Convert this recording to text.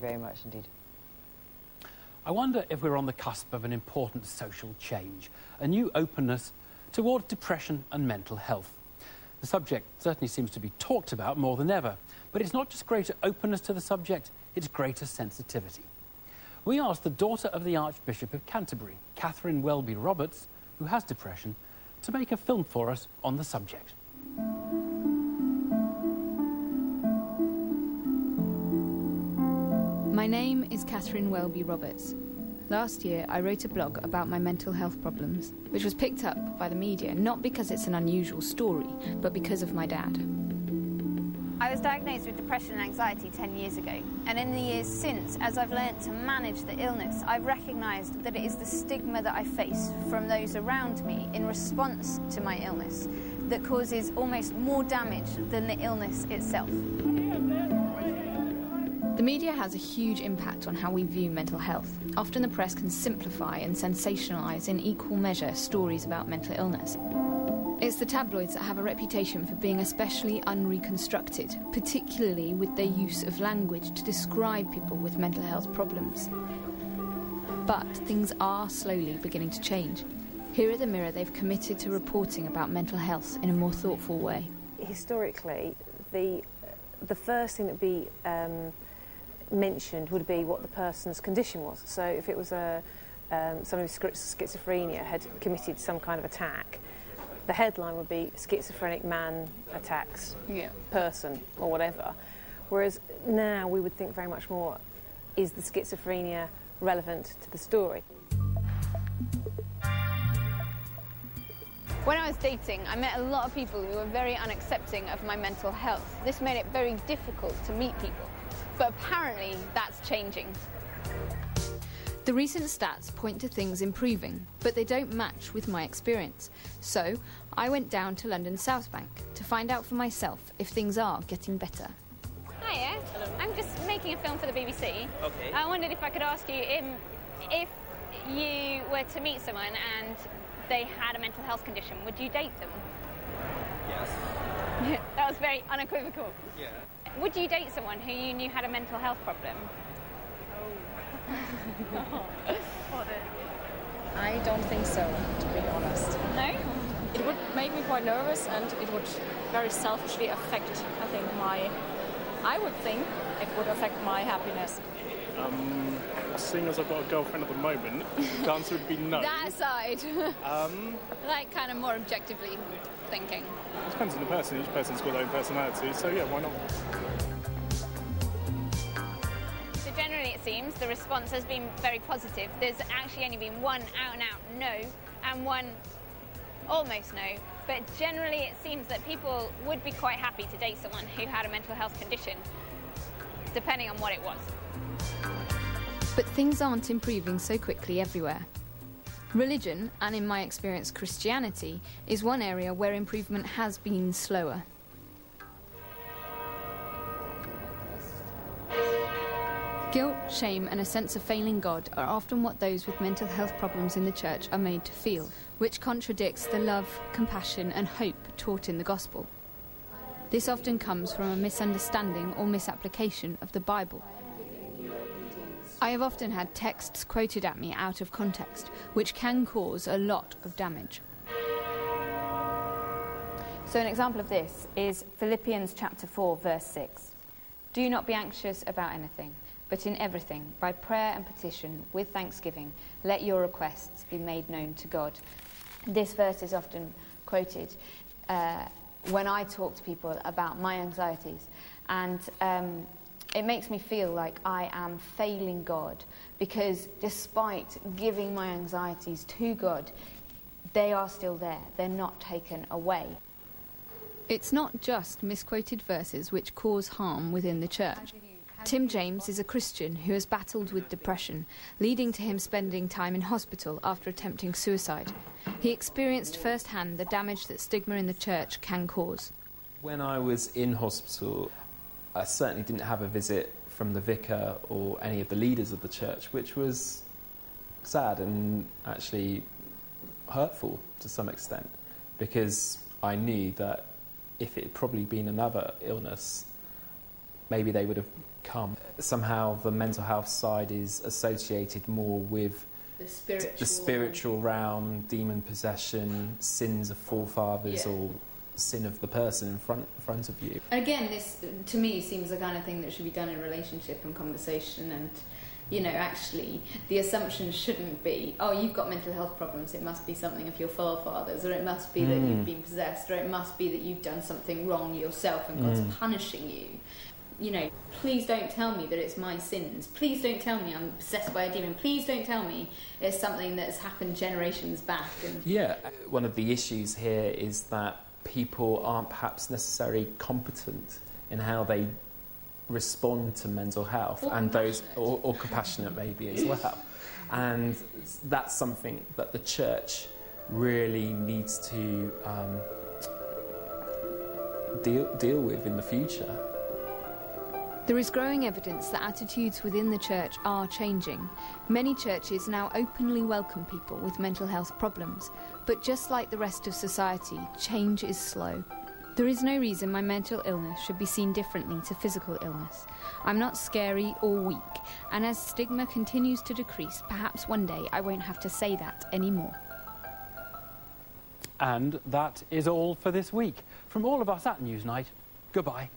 Very much indeed. I wonder if we're on the cusp of an important social change, a new openness towards depression and mental health. The subject certainly seems to be talked about more than ever, but it's not just greater openness to the subject, it's greater sensitivity. We asked the daughter of the Archbishop of Canterbury, Katharine Welby-Roberts, who has depression, to make a film for us on the subject. My name is Katharine Welby-Roberts. Last year, I wrote a blog about my mental health problems, which was picked up by the media, not because it's an unusual story, but because of my dad. I was diagnosed with depression and anxiety 10 years ago, and in the years since, as I've learnt to manage the illness, I've recognised that it is the stigma that I face from those around me in response to my illness that causes almost more damage than the illness itself. The media has a huge impact on how we view mental health. Often the press can simplify and sensationalise in equal measure stories about mental illness. It's the tabloids that have a reputation for being especially unreconstructed, particularly with their use of language to describe people with mental health problems. But things are slowly beginning to change. Here at the Mirror, they've committed to reporting about mental health in a more thoughtful way. Historically, the first thing that would be mentioned would be what the person's condition was. So if it was somebody with schizophrenia had committed some kind of attack, the headline would be schizophrenic man attacks person or whatever. Whereas now we would think very much more, is the schizophrenia relevant to the story? When I was dating, I met a lot of people who were very unaccepting of my mental health. This made it very difficult to meet people. But apparently that's changing. The recent stats point to things improving, but they don't match with my experience. So I went down to London's South Bank to find out for myself if things are getting better. Hiya. Hello. I'm just making a film for the BBC. Okay. I wondered if I could ask you if you were to meet someone and they had a mental health condition, would you date them? Yes. That was very unequivocal. Yeah. Would you date someone who you knew had a mental health problem? I don't think so, to be honest. No? It would make me quite nervous, and it would very selfishly affect, I would think it would affect my happiness. Seeing as I've got a girlfriend at the moment, the answer would be no. That aside. Like kind of more objectively thinking. It depends on the person. Each person's got their own personality, so yeah, why not? So generally it seems the response has been very positive. There's actually only been one out-and-out no and one almost no. But generally it seems that people would be quite happy to date someone who had a mental health condition, depending on what it was. But things aren't improving so quickly everywhere. Religion, and in my experience Christianity, is one area where improvement has been slower. Guilt, shame and a sense of failing God are often what those with mental health problems in the church are made to feel, which contradicts the love, compassion and hope taught in the gospel. This often comes from a misunderstanding or misapplication of the Bible. I have often had texts quoted at me out of context, which can cause a lot of damage. So an example of this is Philippians chapter 4, verse 6. Do not be anxious about anything, but in everything, by prayer and petition, with thanksgiving, let your requests be made known to God. This verse is often quoted when I talk to people about my anxieties, and it makes me feel like I am failing God, because despite giving my anxieties to God, they are still there. They're not taken away. It's not just misquoted verses which cause harm within the church. Tim James is a Christian who has battled with depression, leading to him spending time in hospital after attempting suicide. He experienced firsthand the damage that stigma in the church can cause. When I was in hospital, I certainly didn't have a visit from the vicar or any of the leaders of the church, which was sad and actually hurtful to some extent, because I knew that if it had probably been another illness, maybe they would have come. Somehow the mental health side is associated more with the spiritual realm, demon possession, sins of forefathers, or sin of the person in front of you. And again, this to me seems the kind of thing that should be done in relationship and conversation, and actually the assumption shouldn't be, oh, you've got mental health problems, it must be something of your forefathers, or it must be that you've been possessed, or it must be that you've done something wrong yourself and God's punishing you. Please don't tell me that it's my sins. Please don't tell me I'm possessed by a demon. Please don't tell me it's something that's happened generations back. One of the issues here is that people aren't perhaps necessarily competent in how they respond to mental health, or compassionate maybe as well. And that's something that the church really needs to deal with in the future. There is growing evidence that attitudes within the church are changing. Many churches now openly welcome people with mental health problems, but just like the rest of society, change is slow. There is no reason my mental illness should be seen differently to physical illness. I'm not scary or weak, and as stigma continues to decrease, perhaps one day I won't have to say that anymore. And that is all for this week. From all of us at Newsnight, goodbye.